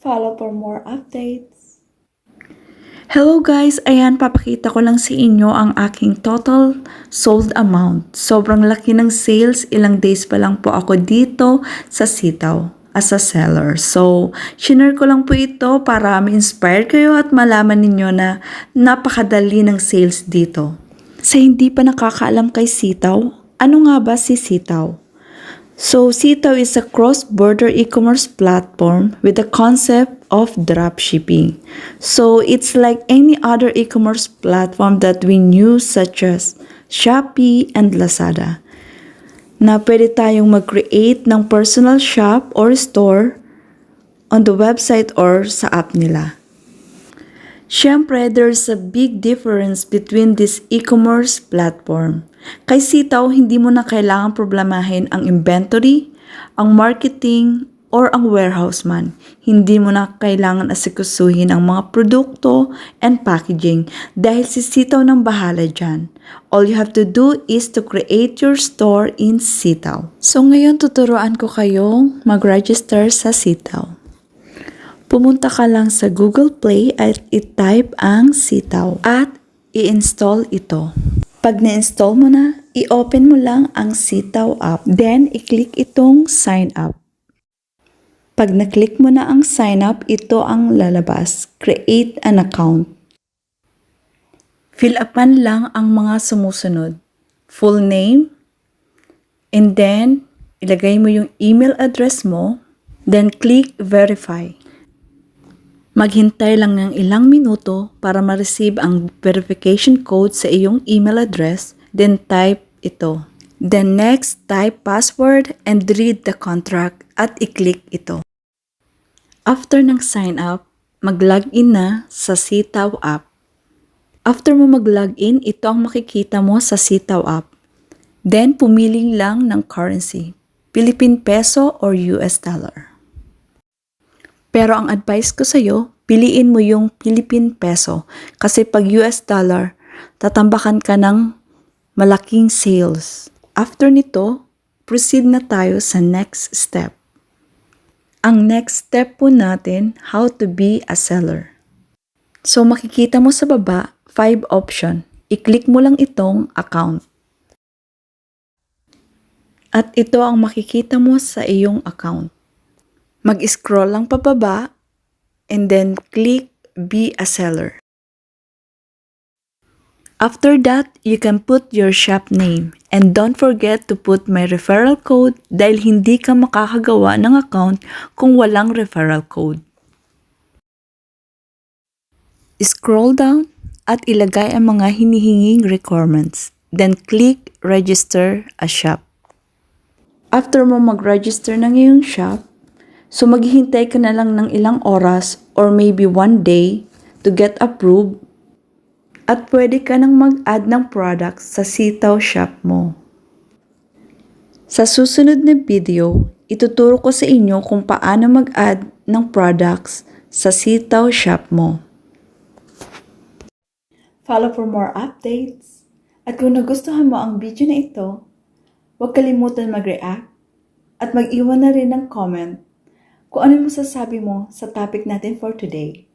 Follow for more updates. Hello guys! Ayan, papakita ko lang sa inyo ang aking total sold amount. Sobrang laki ng sales. Ilang days pa lang po ako dito sa Sitaw as a seller. So, shinare ko lang po ito para ma-inspire kayo at malaman ninyo na napakadali ng sales dito. Sa hindi pa nakakaalam kay Sitaw, ano nga ba si Sitaw? So, Sitaw is a cross-border e-commerce platform with the concept of dropshipping. So, it's like any other e-commerce platform that we knew such as Shopee and Lazada. Na pwede tayong mag-create ng personal shop or store on the website or sa app nila. Siyempre, there's a big difference between this e-commerce platform. Kay Sitaw, hindi mo na kailangan problemahin ang inventory, ang marketing, or ang warehouse man. Hindi mo na kailangan asikusuhin ang mga produkto and packaging dahil si Sitaw nang bahala dyan. All you have to do is to create your store in Sitaw. So ngayon tuturuan ko kayong mag-register sa Sitaw. Pumunta ka lang sa Google Play at i-type ang Sitaw at i-install ito. Pag na-install mo na, i-open mo lang ang Sitaw app. Then, i-click itong sign up. Pag na-click mo na ang sign up, ito ang lalabas. Create an account. Fill upan lang ang mga sumusunod. Full name, and then, ilagay mo yung email address mo, then click verify. Maghintay lang ng ilang minuto para ma-receive ang verification code sa iyong email address, then type ito. Then next, type password and read the contract at i-click ito. After ng sign up, mag-login na sa Sitaw app. After mo mag-login, ito ang makikita mo sa Sitaw app. Then pumili lang ng currency, Philippine Peso or US dollar. Pero ang advice ko sa'yo, piliin mo yung Philippine Peso kasi pag US dollar, tatambakan ka ng malaking sales. After nito, proceed na tayo sa next step. Ang next step po natin, how to be a seller. So makikita mo sa baba, 5 option. I-click mo lang itong account. At ito ang makikita mo sa iyong account. Mag-scroll lang pababa and then click Be a Seller. After that, you can put your shop name and don't forget to put my referral code dahil hindi ka makakagawa ng account kung walang referral code. Scroll down at ilagay ang mga hinihinging requirements. Then click Register a Shop. After mo mag-register ng iyong shop, so maghihintay ka na lang ng ilang oras or maybe 1 day to get approved at pwede ka nang mag-add ng products sa Sitaw shop mo. Sa susunod na video, ituturo ko sa inyo kung paano mag-add ng products sa Sitaw shop mo. Follow for more updates. At kung nagustuhan mo ang video na ito, huwag kalimutan mag-react at mag-iwan na rin ng comment kung ano masasabi mo sa topic natin for today.